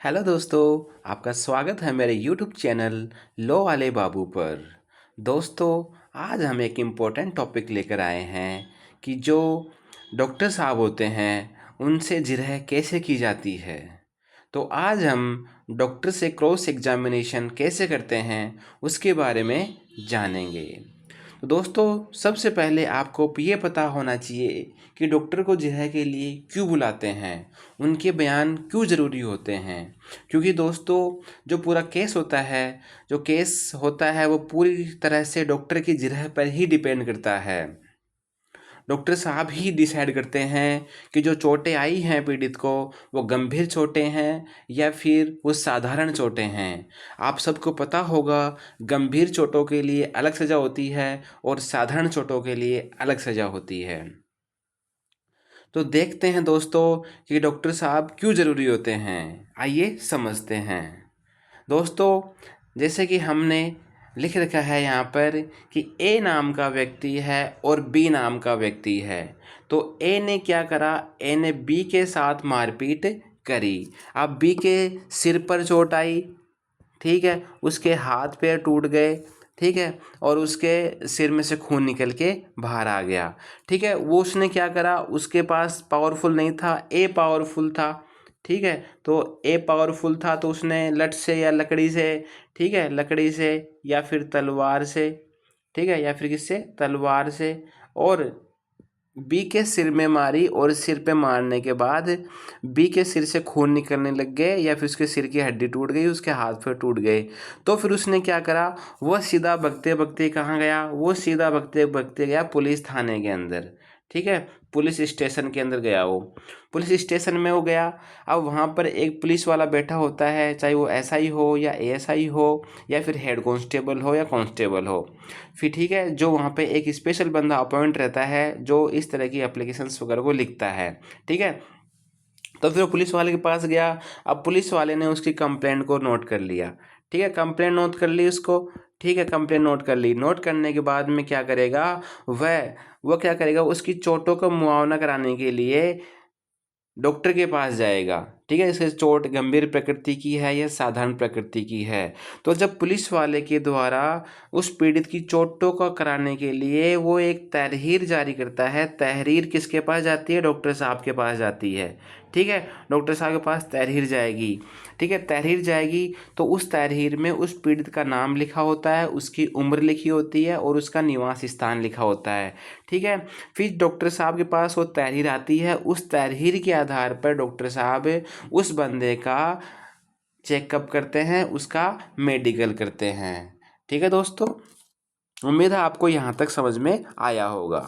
Hello दोस्तों, आपका स्वागत है मेरे यूट्यूब चैनल लो वाले बाबू पर। दोस्तों, आज हम एक इम्पोर्टेंट टॉपिक लेकर आए हैं कि जो डॉक्टर साहब होते हैं उनसे जिरह कैसे की जाती है। तो आज हम डॉक्टर से क्रॉस एग्जामिनेशन कैसे करते हैं उसके बारे में जानेंगे। तो दोस्तों, सबसे पहले आपको ये पता होना चाहिए कि डॉक्टर को जिरह के लिए क्यों बुलाते हैं, उनके बयान क्यों ज़रूरी होते हैं। क्योंकि दोस्तों, जो पूरा केस होता है वो पूरी तरह से डॉक्टर की जिरह पर ही डिपेंड करता है। डॉक्टर साहब ही डिसाइड करते हैं कि जो चोटें आई हैं पीड़ित को वो गंभीर चोटें हैं या फिर वो साधारण चोटें हैं। आप सबको पता होगा, गंभीर चोटों के लिए अलग सज़ा होती है और साधारण चोटों के लिए अलग सज़ा होती है। तो देखते हैं दोस्तों कि डॉक्टर साहब क्यों ज़रूरी होते हैं। आइए समझते हैं। दोस्तों, जैसे कि हमने लिख रखा है यहाँ पर कि ए नाम का व्यक्ति है और बी नाम का व्यक्ति है। तो ए ने क्या करा, ए ने बी के साथ मारपीट करी। अब बी के सिर पर चोट आई, ठीक है, उसके हाथ पैर टूट गए, ठीक है, और उसके सिर में से खून निकल के बाहर आ गया। ठीक है, वो उसने क्या करा, उसके पास पावरफुल नहीं था, ए पावरफुल था। ठीक है, तो ए पावरफुल था तो उसने लठ से या लकड़ी से, ठीक है, लकड़ी से या फिर तलवार से, ठीक है, या फिर किससे, तलवार से, और बी के सिर में मारी। और सिर पे मारने के बाद बी के सिर से खून निकलने लग गए या फिर उसके सिर की हड्डी टूट गई, उसके हाथ पैर टूट गए। तो फिर उसने क्या करा, वह सीधा भगते भगते कहाँ गया, वो सीधा भगते भगते गया पुलिस थाने के अंदर। ठीक है, पुलिस स्टेशन के अंदर गया वो। पुलिस स्टेशन में वो गया। अब वहाँ पर एक पुलिस वाला बैठा होता है, चाहे वो एसआई हो या एएसआई हो या फिर हेड कांस्टेबल हो या कांस्टेबल हो। फिर ठीक है, जो वहाँ पे एक स्पेशल बंदा अपॉइंट रहता है जो इस तरह की एप्लीकेशंस वगैरह को लिखता है। ठीक है, तो फिर वो पुलिस वाले के पास गया। अब पुलिस वाले ने उसकी कंप्लेंट को नोट कर लिया। ठीक है, कंप्लेंट नोट कर ली उसको। ठीक है, कंप्लेंट नोट कर ली। नोट करने के बाद में क्या करेगा, वह क्या करेगा, उसकी चोटों का मुआवना कराने के लिए डॉक्टर के पास जाएगा। ठीक है, इसके चोट गंभीर प्रकृति की है या साधारण प्रकृति की है। तो जब पुलिस वाले के द्वारा उस पीड़ित की चोटों को कराने के लिए वो एक तहरीर जारी करता है, तहरीर किसके पास जाती है, डॉक्टर साहब के पास जाती है। ठीक है, डॉक्टर साहब के पास तहरीर जाएगी। ठीक है, तहरीर जाएगी तो उस तहरीर में उस पीड़ित का नाम लिखा होता है, उसकी उम्र लिखी होती है और उसका निवास स्थान लिखा होता है। ठीक है, फिर डॉक्टर साहब के पास वो तहरीर आती है। उस तहरीर के आधार पर डॉक्टर साहब उस बंदे का चेकअप करते हैं, उसका मेडिकल करते हैं। ठीक है दोस्तों, उम्मीद है आपको यहाँ तक समझ में आया होगा।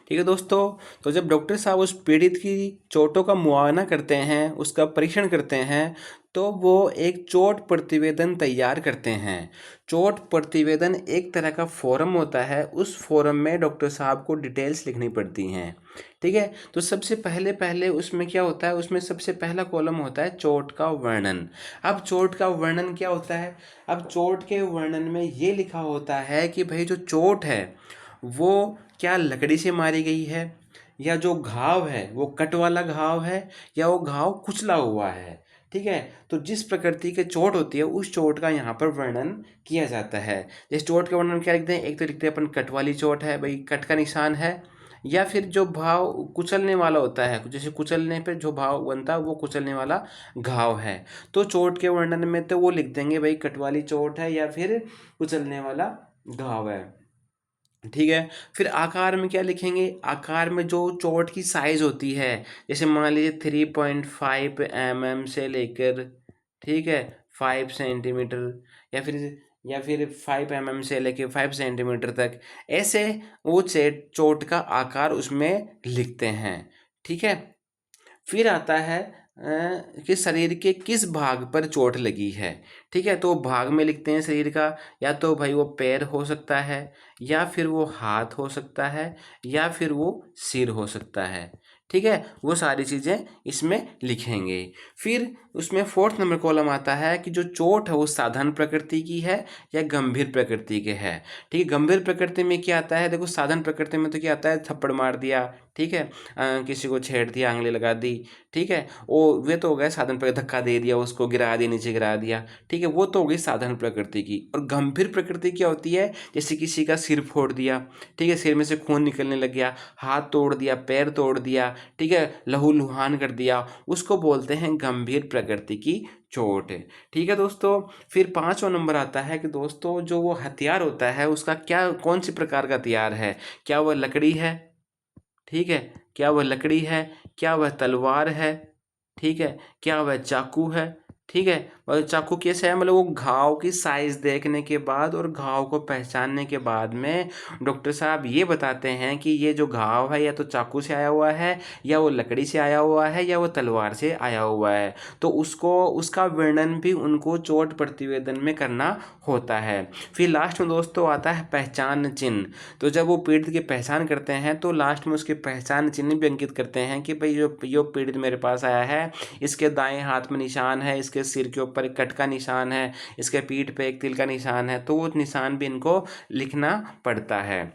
ठीक है दोस्तों, तो जब डॉक्टर साहब उस पीड़ित की चोटों का मुआयना करते हैं, उसका परीक्षण करते हैं, तो वो एक चोट प्रतिवेदन तैयार करते हैं। चोट प्रतिवेदन एक तरह का फॉर्म होता है, उस फॉर्म में डॉक्टर साहब को डिटेल्स लिखनी पड़ती हैं। ठीक है, तो सबसे पहले पहले उसमें क्या होता है, उसमें सबसे पहला कॉलम होता है चोट का वर्णन। अब चोट का वर्णन क्या होता है, अब चोट के वर्णन में ये लिखा होता है कि भाई जो चोट है वो क्या लकड़ी से मारी गई है, या जो घाव है वो कट वाला घाव है, या वो घाव कुचला हुआ है। ठीक है, तो जिस प्रकृति की चोट होती है उस चोट का यहाँ पर वर्णन किया जाता है। इस चोट का वर्णन क्या लिखते हैं, एक तो लिखते हैं अपन कट वाली चोट है, भाई कट का निशान है, या फिर जो भाव कुचलने वाला होता है, जैसे कुचलने पे जो भाव बनता है वो कुचलने वाला घाव है। तो चोट के वर्णन में तो वो लिख देंगे भाई कट वाली चोट है या फिर कुचलने वाला घाव है। ठीक है, फिर आकार में क्या लिखेंगे, आकार में जो चोट की साइज होती है, जैसे मान लीजिए 3.5 mm से लेकर, ठीक है, 5 सेंटीमीटर, या फिर 5 mm से लेकर 5 सेंटीमीटर तक, ऐसे वो चोट का आकार उसमें लिखते हैं। ठीक है, फिर आता है कि शरीर के किस भाग पर चोट लगी है। ठीक है, तो भाग में लिखते हैं शरीर का, या तो भाई वो पैर हो सकता है, या फिर वो हाथ हो सकता है, या फिर वो सिर हो सकता है। ठीक है, वो सारी चीज़ें इसमें लिखेंगे। फिर उसमें 4th नंबर कॉलम आता है कि जो चोट है वो साधारण प्रकृति की है या गंभीर प्रकृति के है। ठीक है, गंभीर प्रकृति में क्या आता है, देखो साधारण प्रकृति में तो क्या आता है, थप्पड़ मार दिया, ठीक है, किसी को छेड़ दिया, आंगली लगा दी, ठीक है, वो वे तो हो गए साधारण प्रकृति, धक्का दे दिया, उसको गिरा दिया, नीचे गिरा दिया, ठीक है, वो तो हो गई साधारण प्रकृति की। और गंभीर प्रकृति क्या होती है, जैसे किसी का सिर फोड़ दिया, ठीक है, सिर में से खून निकलने लग गया, हाथ तोड़ दिया, पैर तोड़ दिया, ठीक है, लहूलुहान कर दिया, उसको बोलते हैं गंभीर प्रकृति की चोट है। ठीक है दोस्तों, फिर 5वां नंबर आता है कि दोस्तों जो वो हथियार होता है उसका क्या, कौन सी प्रकार का हथियार है, क्या वह लकड़ी है, ठीक है, क्या वह लकड़ी है, क्या वह तलवार है, ठीक है, क्या वह चाकू है, ठीक है। और चाकू कैसे है, मतलब वो घाव की साइज देखने के बाद और घाव को पहचानने के बाद में डॉक्टर साहब ये बताते हैं कि ये जो घाव है या तो चाकू से आया हुआ है, या वो लकड़ी से आया हुआ है, या वो तलवार से आया हुआ है। तो उसको, उसका वर्णन भी उनको चोट प्रतिवेदन में करना होता है। फिर लास्ट में दोस्तों आता है पहचान चिन्ह। तो जब वो पीड़ित की पहचान करते हैं तो लास्ट में उसके पहचान चिन्ह भी अंकित करते हैं कि भाई जो पीड़ित मेरे पास आया है, इसके दाएं हाथ में निशान है, इसके सिर के ऊपर एक कट का निशान है, इसके पीठ पे एक तिल का निशान है, तो वो निशान भी इनको लिखना पड़ता है।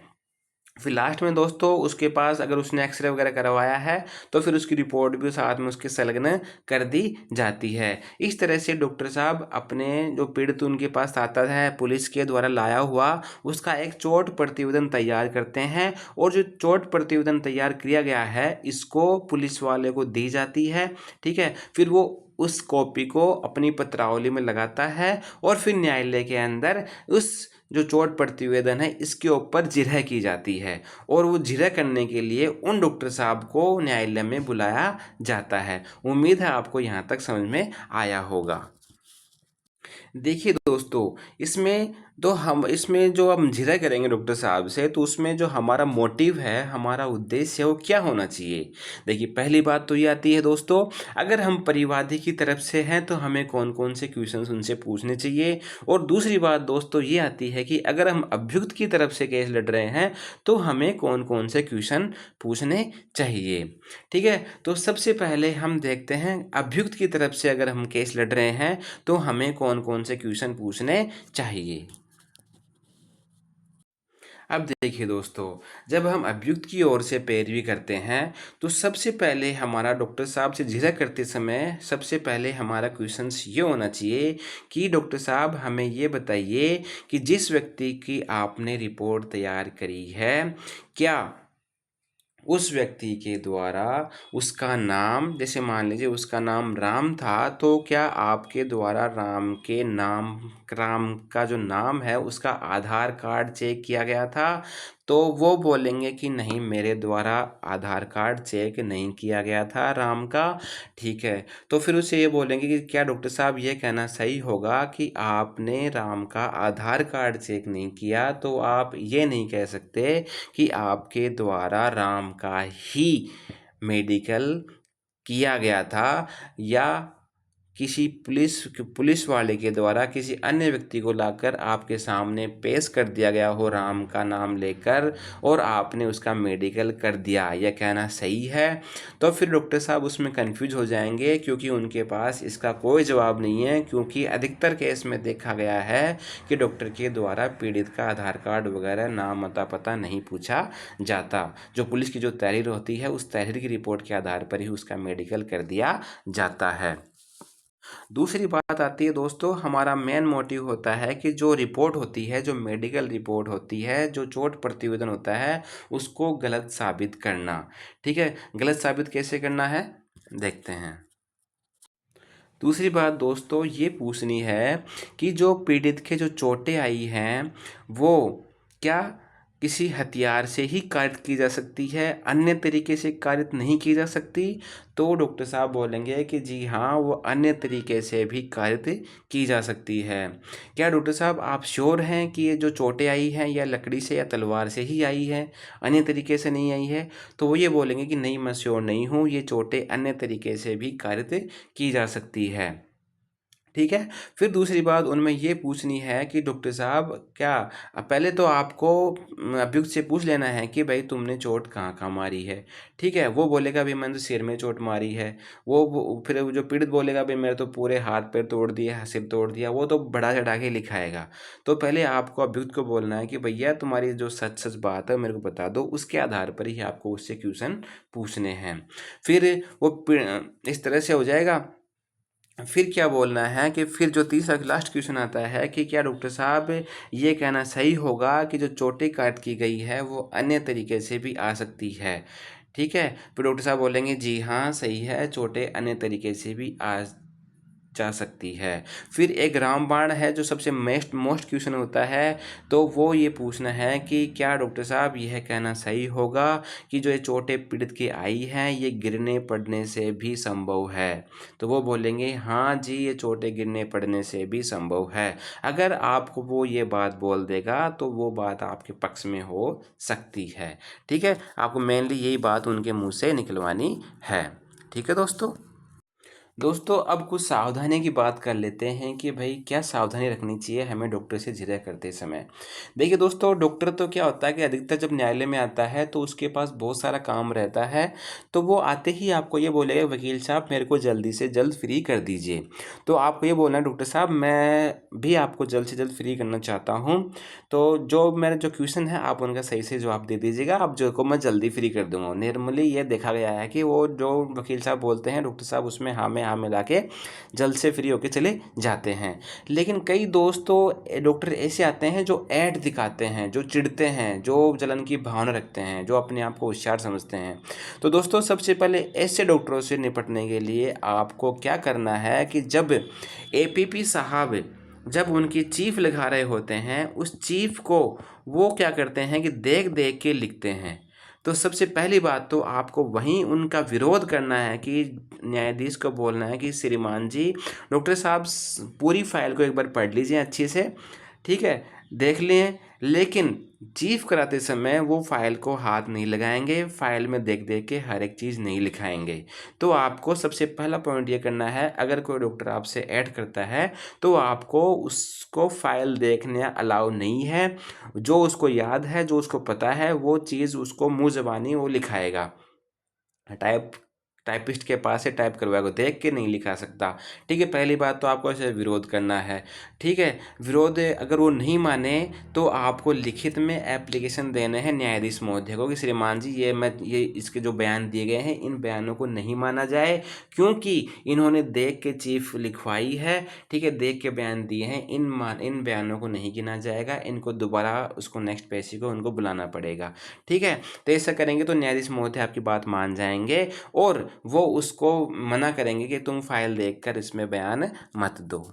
फिर लास्ट में दोस्तों उसके पास अगर उसने एक्सरे वगैरह करवाया है तो फिर उसकी रिपोर्ट भी साथ में उसके संलग्न कर दी जाती है। इस तरह से डॉक्टर साहब अपने जो पीड़ित उनके पास आता है पुलिस के द्वारा लाया हुआ, उसका एक चोट प्रतिवेदन तैयार करते हैं, और जो चोट प्रतिवेदन तैयार किया गया है इसको पुलिस वाले को दी जाती है। ठीक है, फिर वो उस कॉपी को अपनी पत्रावली में लगाता है और फिर न्यायालय के अंदर उस जो चोट प्रतिवेदन है इसके ऊपर जिरह की जाती है, और वो जिरह करने के लिए उन डॉक्टर साहब को न्यायालय में बुलाया जाता है। उम्मीद है आपको यहाँ तक समझ में आया होगा। देखिए दोस्तों, इसमें जो हम जिरह करेंगे डॉक्टर साहब से, तो उसमें जो हमारा मोटिव है, हमारा उद्देश्य है, वो क्या होना चाहिए। देखिए पहली बात तो ये आती है दोस्तों, अगर हम परिवादी की तरफ से हैं तो हमें कौन कौन से क्वेश्चंस उनसे पूछने चाहिए। और दूसरी बात दोस्तों ये आती है कि अगर हम अभियुक्त की तरफ से केस लड़ रहे हैं तो हमें कौन कौन से क्वेश्चन पूछने चाहिए। ठीक है, तो सबसे पहले हम देखते हैं अभियुक्त की तरफ से अगर हम केस लड़ रहे हैं तो हमें कौन कौन से क्वेश्चन पूछने चाहिए। अब देखिए दोस्तों, जब हम अभियुक्त की ओर से पैरवी करते हैं तो सबसे पहले हमारा डॉक्टर साहब से जिरह करते समय सबसे पहले हमारा क्वेश्चंस ये होना चाहिए कि डॉक्टर साहब हमें ये बताइए कि जिस व्यक्ति की आपने रिपोर्ट तैयार करी है, क्या उस व्यक्ति के द्वारा उसका नाम, जैसे मान लीजिए उसका नाम राम था, तो क्या आपके द्वारा राम का जो नाम है उसका आधार कार्ड चेक किया गया था। तो वो बोलेंगे कि नहीं, मेरे द्वारा आधार कार्ड चेक नहीं किया गया था राम का। ठीक है, तो फिर उसे ये बोलेंगे कि क्या डॉक्टर साहब ये कहना सही होगा कि आपने राम का आधार कार्ड चेक नहीं किया, तो आप ये नहीं कह सकते कि आपके द्वारा राम का ही मेडिकल किया गया था, या किसी पुलिस वाले के द्वारा किसी अन्य व्यक्ति को लाकर आपके सामने पेश कर दिया गया हो राम का नाम लेकर, और आपने उसका मेडिकल कर दिया, यह कहना सही है। तो फिर डॉक्टर साहब उसमें कंफ्यूज हो जाएंगे, क्योंकि उनके पास इसका कोई जवाब नहीं है, क्योंकि अधिकतर केस में देखा गया है कि डॉक्टर के द्वारा पीड़ित का आधार कार्ड वगैरह नाम अता पता नहीं पूछा जाता। जो पुलिस की जो तहरीर होती है उस तहरीर की रिपोर्ट के आधार पर ही उसका मेडिकल कर दिया जाता है। दूसरी बात आती है दोस्तों, हमारा मेन मोटिव होता है कि जो रिपोर्ट होती है, जो मेडिकल रिपोर्ट होती है, जो चोट प्रतिवेदन होता है, उसको गलत साबित करना। ठीक है, गलत साबित कैसे करना है देखते हैं। दूसरी बात दोस्तों ये पूछनी है कि जो पीड़ित के जो चोटें आई हैं वो क्या किसी हथियार से ही कारित की जा सकती है, अन्य तरीके से कारित नहीं की जा सकती। तो डॉक्टर साहब बोलेंगे कि जी हाँ, वो अन्य तरीके से भी कारित की जा सकती है। क्या डॉक्टर साहब आप श्योर हैं कि ये जो चोटें आई हैं या लकड़ी से या तलवार से ही आई है, अन्य तरीके से नहीं आई है। तो वो ये बोलेंगे कि नहीं, मैं श्योर नहीं हूँ, ये चोटें अन्य तरीके से भी कारित की जा सकती है। ठीक है। फिर दूसरी बात उनमें ये पूछनी है कि डॉक्टर साहब क्या, पहले तो आपको अभियुक्त से पूछ लेना है कि भाई तुमने चोट कहाँ कहाँ मारी है। ठीक है, वो बोलेगा भाई मैंने तो सिर में चोट मारी है। फिर वो जो पीड़ित बोलेगा भाई मेरे तो पूरे हाथ पैर तोड़ दिए, सिर तोड़ दिया, वो तो बढ़ा चढ़ा के लिखाएगा। तो पहले आपको अभियुक्त को बोलना है कि भैया तुम्हारी जो सच सच बात है मेरे को बता दो, उसके आधार पर ही आपको उससे क्वेश्चन पूछने हैं। फिर इस तरह से हो जाएगा। फिर क्या बोलना है कि फिर जो तीसरा लास्ट क्वेश्चन आता है कि क्या डॉक्टर साहब ये कहना सही होगा कि जो चोटें काट की गई है वो अन्य तरीके से भी आ सकती है। ठीक है, फिर डॉक्टर साहब बोलेंगे जी हाँ सही है, चोटें अन्य तरीके से भी आ जा सकती है। फिर एक रामबाण है जो सबसे मोस्ट मोस्ट क्वेश्चन होता है, तो वो ये पूछना है कि क्या डॉक्टर साहब यह कहना सही होगा कि जो ये चोटें पीड़ित की आई हैं ये गिरने पड़ने से भी संभव है। तो वो बोलेंगे हाँ जी ये चोटें गिरने पड़ने से भी संभव है। अगर आपको वो ये बात बोल देगा तो वो बात आपके पक्ष में हो सकती है। ठीक है, आपको मेनली यही बात उनके मुंह से निकलवानी है। ठीक है दोस्तों अब कुछ सावधानी की बात कर लेते हैं कि भाई क्या सावधानी रखनी चाहिए हमें डॉक्टर से झिड़क करते समय। देखिए दोस्तों, डॉक्टर तो क्या होता है कि अधिकतर जब न्यायालय में आता है तो उसके पास बहुत सारा काम रहता है। तो वो आते ही आपको ये बोलेगा वकील साहब मेरे को जल्दी से जल्द फ्री कर दीजिए। तो आपको ये बोलना है डॉक्टर साहब मैं भी आपको जल्द से जल्द फ्री करना चाहता हूँ। तो जो मेरा जो क्वेश्चन है आप उनका सही से जवाब दे दीजिएगा, आप जो को मैं जल्दी फ्री कर दूंगा। नॉर्मली ये देखा गया है कि वो जो वकील साहब बोलते हैं डॉक्टर साहब उसमें हाँ में हाँ मिला के जल्द से फ्री होके चले जाते हैं। लेकिन कई दोस्त तो डॉक्टर ऐसे आते हैं जो ऐड दिखाते हैं, जो चिढ़ते हैं, जो जलन की भावना रखते हैं, जो अपने आप को होशियार समझते हैं। तो दोस्तों सबसे पहले ऐसे डॉक्टरों से निपटने के लिए आपको क्या करना है कि जब एपीपी साहब जब उनकी चीफ लिखा रहे होते हैं उस चीफ को वो क्या करते हैं कि देख देख के लिखते हैं। तो सबसे पहली बात तो आपको वहीं उनका विरोध करना है कि न्यायाधीश को बोलना है कि श्रीमान जी डॉक्टर साहब पूरी फाइल को एक बार पढ़ लीजिए अच्छे से, ठीक है, देख लें, लेकिन चीफ कराते समय वो फाइल को हाथ नहीं लगाएंगे, फाइल में देख देख के हर एक चीज़ नहीं लिखाएंगे। तो आपको सबसे पहला पॉइंट ये करना है, अगर कोई डॉक्टर आपसे ऐड करता है तो आपको उसको फाइल देखने अलाउ नहीं है। जो उसको याद है, जो उसको पता है, वो चीज़ उसको मुँह ज़बानी वो लिखाएगा। टाइप टाइपिस्ट के पास से टाइप करवाएगा, देख के नहीं लिखा सकता। ठीक है, पहली बात तो आपको ऐसे विरोध करना है। ठीक है, विरोध अगर वो नहीं माने तो आपको लिखित में एप्लीकेशन देने हैं न्यायाधीश महोदय को कि श्रीमान जी ये इसके जो बयान दिए गए हैं इन बयानों को नहीं माना जाए, क्योंकि इन्होंने देख के चीफ लिखवाई है। ठीक है, देख के बयान दिए हैं, इन बयानों को नहीं गिना जाएगा, इनको दोबारा उसको नेक्स्ट पेशी को उनको बुलाना पड़ेगा। ठीक है, तो ऐसा करेंगे तो न्यायाधीश महोदय आपकी बात मान जाएंगे और वो उसको मना करेंगे कि तुम फाइल देखकर इसमें बयान मत दो।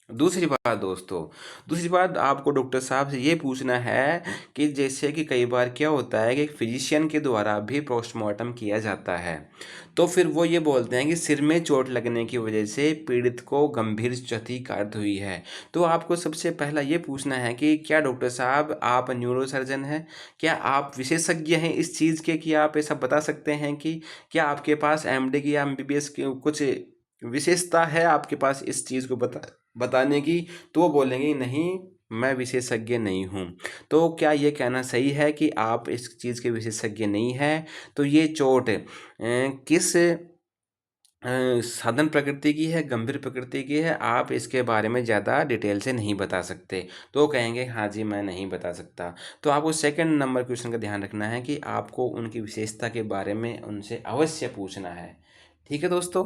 दूसरी बात दोस्तों, दूसरी बात आपको डॉक्टर साहब से ये पूछना है कि जैसे कि कई बार क्या होता है कि फिजिशियन के द्वारा भी पोस्टमार्टम किया जाता है, तो फिर वो ये बोलते हैं कि सिर में चोट लगने की वजह से पीड़ित को गंभीर क्षति कार्य हुई है। तो आपको सबसे पहला ये पूछना है कि क्या डॉक्टर साहब आप न्यूरोसर्जन हैं, क्या आप विशेषज्ञ हैं इस चीज़ के कि आप ऐसा बता सकते हैं कि क्या आपके पास एमडी की या एमबीबीएस की कुछ विशेषता है आपके पास इस चीज़ को बताने की। तो वो बोलेंगे नहीं मैं विशेषज्ञ नहीं हूँ। तो क्या ये कहना सही है कि आप इस चीज़ के विशेषज्ञ नहीं हैं? तो ये चोट किस साधारण प्रकृति की है, गंभीर प्रकृति की है, आप इसके बारे में ज़्यादा डिटेल से नहीं बता सकते। तो वो कहेंगे हाँ जी मैं नहीं बता सकता। तो आपको सेकंड नंबर क्वेश्चन का ध्यान रखना है कि आपको उनकी विशेषता के बारे में उनसे अवश्य पूछना है। ठीक है दोस्तों,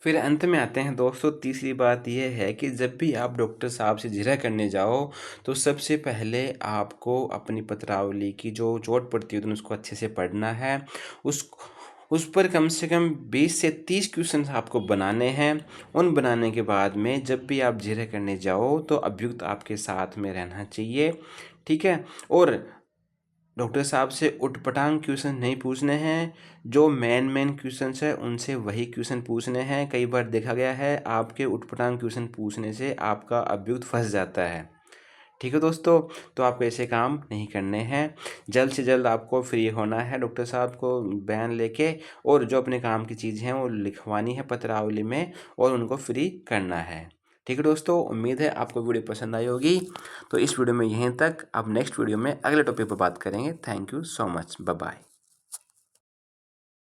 फिर अंत में आते हैं दोस्तों, तीसरी बात यह है कि जब भी आप डॉक्टर साहब से जिरह करने जाओ तो सबसे पहले आपको अपनी पत्रावली की जो चोट पड़ती है तो उसको अच्छे से पढ़ना है। उस पर कम से कम 20 से 30 क्वेश्चन आपको बनाने हैं। उन बनाने के बाद में जब भी आप जिरह करने जाओ तो अभियुक्त आपके साथ में रहना चाहिए। ठीक है, और डॉक्टर साहब से उटपटांग क्वेश्चन नहीं पूछने हैं, जो मेन क्वेश्चंस है उनसे वही क्वेश्चन पूछने हैं। कई बार देखा गया है आपके उटपटांग क्वेश्चन पूछने से आपका अभियुक्त फंस जाता है। ठीक है दोस्तों, तो आपको ऐसे काम नहीं करने हैं। जल्द से जल्द आपको फ्री होना है, डॉक्टर साहब को बयान लेके, और जो अपने काम की चीज़ हैं वो लिखवानी है पत्रावली में और उनको फ्री करना है। ठीक है दोस्तों, उम्मीद है आपको वीडियो पसंद आई होगी। तो इस वीडियो में यहीं तक, अब नेक्स्ट वीडियो में अगले टॉपिक पर बात करेंगे। Thank you so much, bye bye.